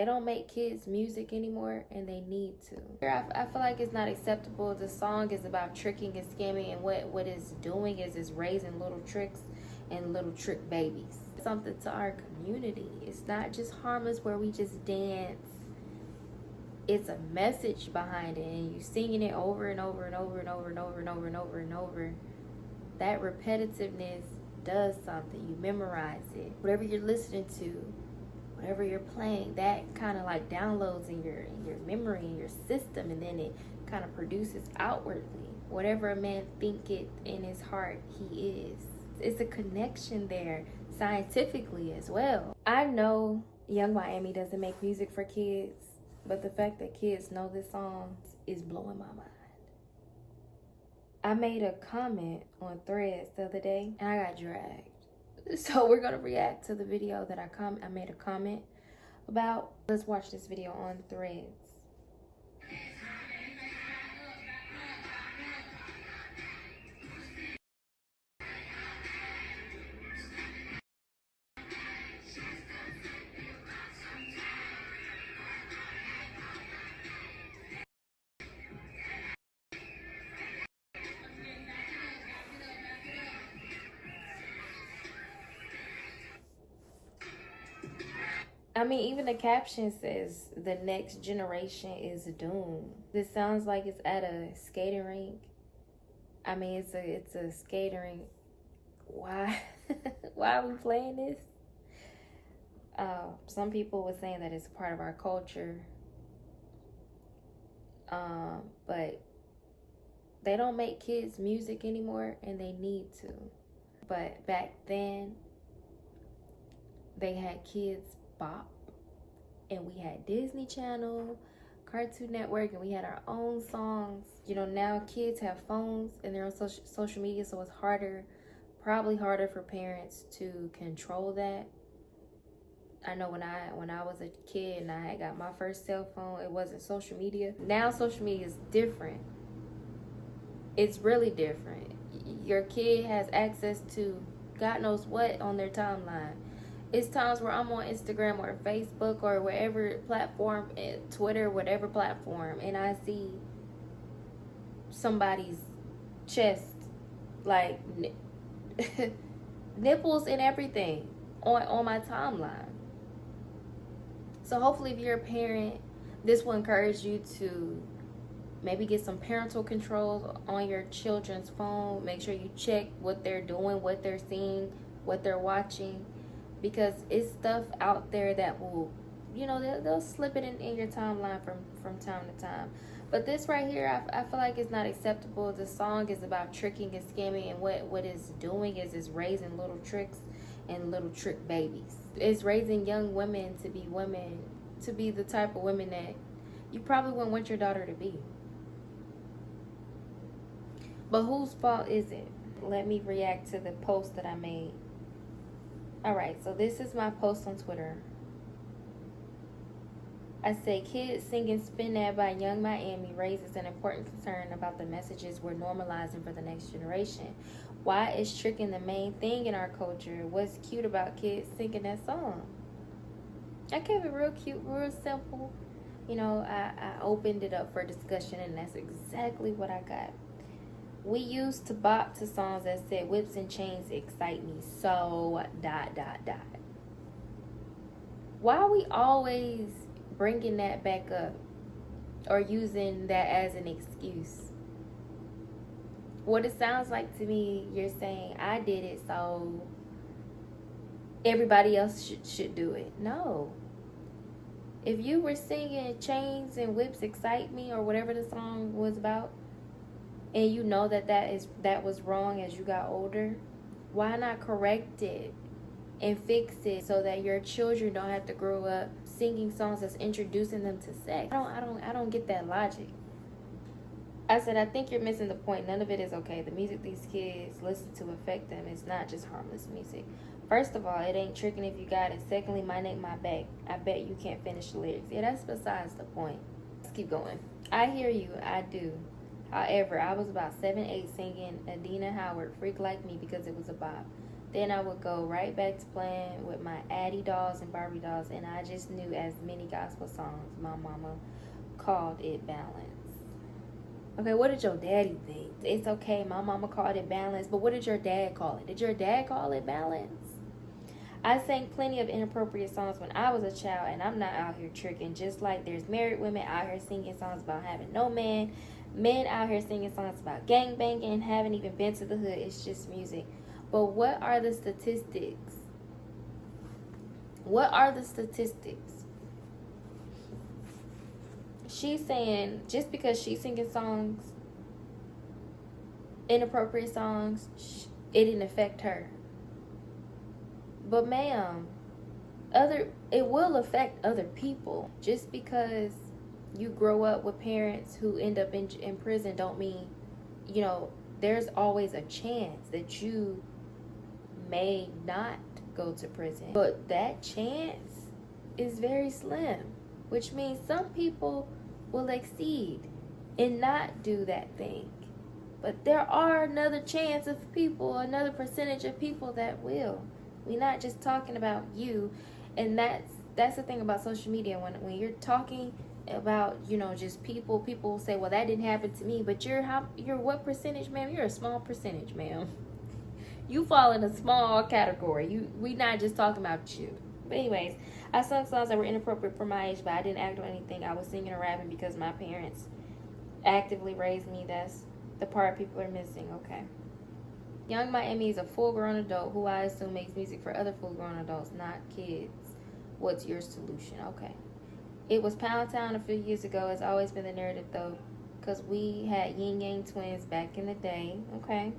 They don't make kids music anymore, and they need to. I feel like it's not acceptable. The song is about tricking and scamming, and what it's doing is raising little tricks and little trick babies. Something to our community. It's not just harmless where we just dance. It's a message behind it, and you singing it over and over and over and over and over and over and over and over. That repetitiveness does something. You memorize it. Whatever you're listening to, whatever you're playing, that kind of like downloads in your memory, in your system, and then it kind of produces outwardly. Whatever a man thinketh in his heart, he is. It's a connection there scientifically as well. I know Young Miami doesn't make music for kids, but the fact that kids know this song is blowing my mind. I made a comment on Threads the other day and I got dragged. So we're gonna react to the video that I made a comment about. Let's watch this video on Threads. I mean, even the caption says the next generation is doomed. This sounds like it's at a skating rink. I mean, it's a skating rink. Why? Why are we playing this? Some people were saying that it's part of our culture. But they don't make kids music anymore, and they need to. But back then, they had Kids Bop, and we had Disney Channel, Cartoon Network, and we had our own songs. You know, now kids have phones and they're on social media, so it's probably harder for parents to control that. I know when I was a kid and I had got my first cell phone, it wasn't social media. Now social media is different. It's really different. Your kid has access to God knows what on their timeline. It's times where I'm on Instagram or Facebook or wherever platform, Twitter, whatever platform, and I see somebody's chest, like nipples and everything on my timeline. So hopefully if you're a parent, this will encourage you to maybe get some parental controls on your children's phone. Make sure you check what they're doing, what they're seeing, what they're watching. Because it's stuff out there that will, you know, they'll slip it in your timeline from time to time. But this right here, I feel like it's not acceptable. The song is about tricking and scamming, and what it's doing is raising little tricks and little trick babies. It's raising young women, to be the type of women that you probably wouldn't want your daughter to be. But whose fault is it? Let me react to the post that I made. Alright, so this is my post on Twitter. I say, kids singing Spin That by Young Miami raises an important concern about the messages we're normalizing for the next generation. Why is tricking the main thing in our culture? What's cute about kids singing that song? I kept it real cute, real simple. You know, I opened it up for discussion, and that's exactly what I got. We used to bop to songs that said whips and chains excite me so ... Why are we always bringing that back up or using that as an excuse? What it sounds like to me, you're saying I did it so everybody else should do it. No. If you were singing chains and whips excite me or whatever the song was about, and you know that was wrong as you got older, why not correct it and fix it so that your children don't have to grow up singing songs that's introducing them to sex? I don't get that logic. I said, I think you're missing the point. None of it is okay. The music these kids listen to affect them. It's not just harmless music. First of all, it ain't tricking if you got it. Secondly, my neck, my back. I bet you can't finish the lyrics. Yeah, that's besides the point. Let's keep going. I hear you. I do. However, I was about 7, 8 singing Adina Howard, Freak Like Me, because it was a bop. Then I would go right back to playing with my Addie dolls and Barbie dolls, and I just knew as many gospel songs, my mama called it balance. Okay, what did your daddy think? It's okay, my mama called it balance, but what did your dad call it? Did your dad call it balance? I sang plenty of inappropriate songs when I was a child, and I'm not out here tricking. Just like there's married women out here singing songs about having no man, men out here singing songs about gang banging and haven't even been to the hood. It's just music. But what are the statistics? What are the statistics? She's saying just because she's singing songs, inappropriate songs, it didn't affect her. But ma'am, it will affect other people. Just because you grow up with parents who end up in prison don't mean, there's always a chance that you may not go to prison. But that chance is very slim, which means some people will exceed and not do that thing. But there are another chance of people, another percentage of people that will. We're not just talking about you. And that's the thing about social media. When you're talking about, just people will say, well, that didn't happen to me. But you're what percentage, ma'am? You're a small percentage, ma'am. You fall in a small category. We not just talking about you. But anyways, I sung songs that were inappropriate for my age, but I didn't act on anything. I was singing or rapping because my parents actively raised me. That's the part people are missing. Okay. Young Miami is a full-grown adult who I assume makes music for other full-grown adults, not kids. What's your solution? Okay. It was Pound Town a few years ago. It's always been the narrative, though, because we had Yin Yang Twins back in the day. Okay.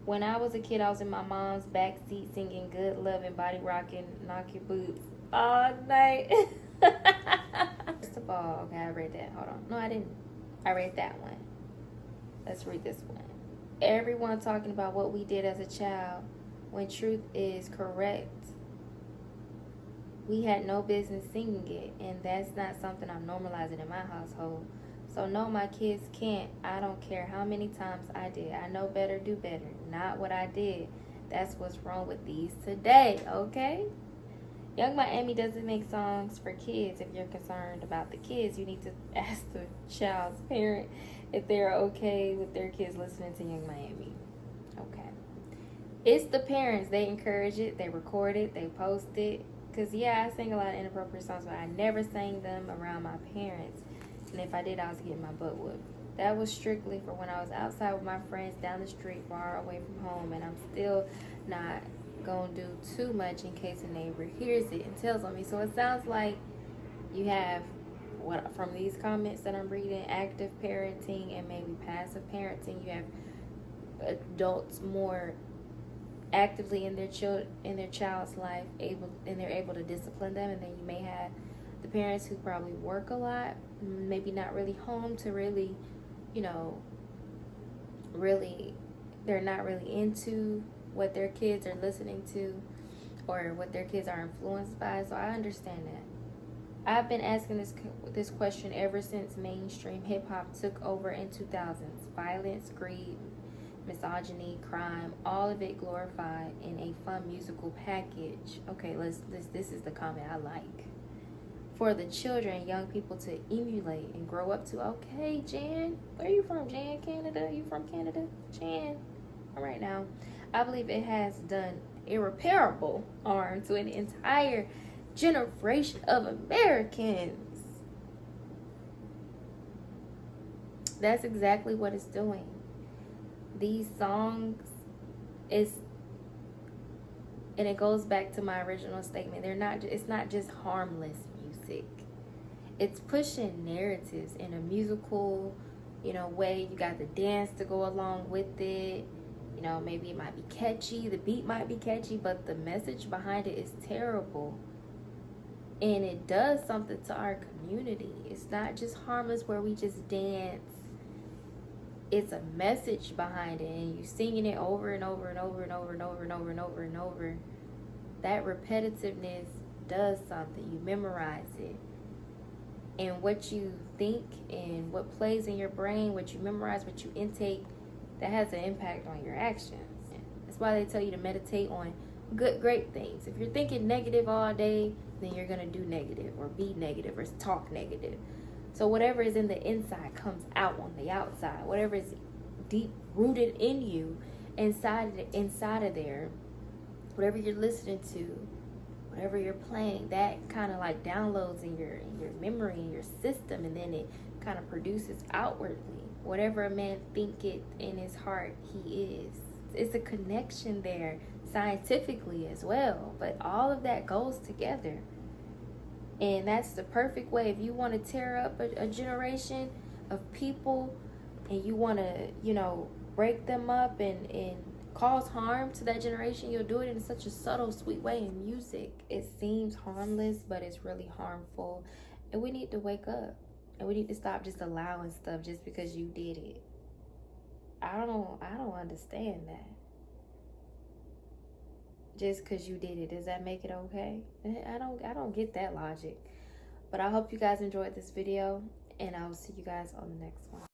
When I was a kid, I was in my mom's backseat singing Good Love and Body Rockin', Knock Your Boots all night. First of all, okay, I read that. Hold on. No, I didn't. I read that one. Let's read this one. Everyone talking about what we did as a child when truth is correct. We had no business singing it, and that's not something I'm normalizing in my household. So no, my kids can't. I don't care how many times I did. I know better, do better. Not what I did. That's what's wrong with these today, okay? Young Miami doesn't make songs for kids. If you're concerned about the kids, you need to ask the child's parent if they're okay with their kids listening to Young Miami. Okay. It's the parents. They encourage it. They record it. They post it. Because, yeah, I sing a lot of inappropriate songs, but I never sang them around my parents. And if I did, I was getting my butt whooped. That was strictly for when I was outside with my friends down the street, far away from home. And I'm still not going to do too much in case a neighbor hears it and tells on me. So it sounds like you have, what from these comments that I'm reading, active parenting and maybe passive parenting. You have adults more actively in their child's life, they're able to discipline them. And then you may have the parents who probably work a lot, maybe not really home to really, they're not really into what their kids are listening to or what their kids are influenced by. So I understand that. I've been asking this question ever since mainstream hip-hop took over in 2000s. Violence, greed, misogyny, crime, all of it glorified in a fun musical package. Okay, this is the comment I like. For the children, young people to emulate and grow up to. Okay, Jan, where are you from, Jan? Canada? You from Canada? Jan? All right now. I believe it has done irreparable harm to an entire generation of Americans. That's exactly what it's doing. These songs and it goes back to my original statement. It's not just harmless music. It's pushing narratives in a musical, way. You got the dance to go along with it. Maybe it might be catchy, the beat might be catchy, but the message behind it is terrible. And it does something to our community. It's not just harmless where we just dance. It's a message behind it, and you singing it over and over and over and over and over and over and over and over. That repetitiveness does something. You memorize it. And what you think and what plays in your brain, what you memorize, what you intake, that has an impact on your actions. That's why they tell you to meditate on great things. If you're thinking negative all day, then you're gonna do negative or be negative or talk negative. So whatever is in the inside comes out on the outside. Whatever is deep rooted in you, inside of there, whatever you're listening to, whatever you're playing, that kind of like downloads in your memory, in your system, and then it kind of produces outwardly. Whatever a man thinketh in his heart, he is. It's a connection there scientifically as well, but all of that goes together. And that's the perfect way. If you want to tear up a generation of people and you want to, you know, break them up and cause harm to that generation, you'll do it in such a subtle, sweet way. In music, it seems harmless, but it's really harmful. And we need to wake up. And we need to stop just allowing stuff just because you did it. I don't understand that. Just because you did it, does that make it okay? I don't get that logic. But I hope you guys enjoyed this video, and I will see you guys on the next one.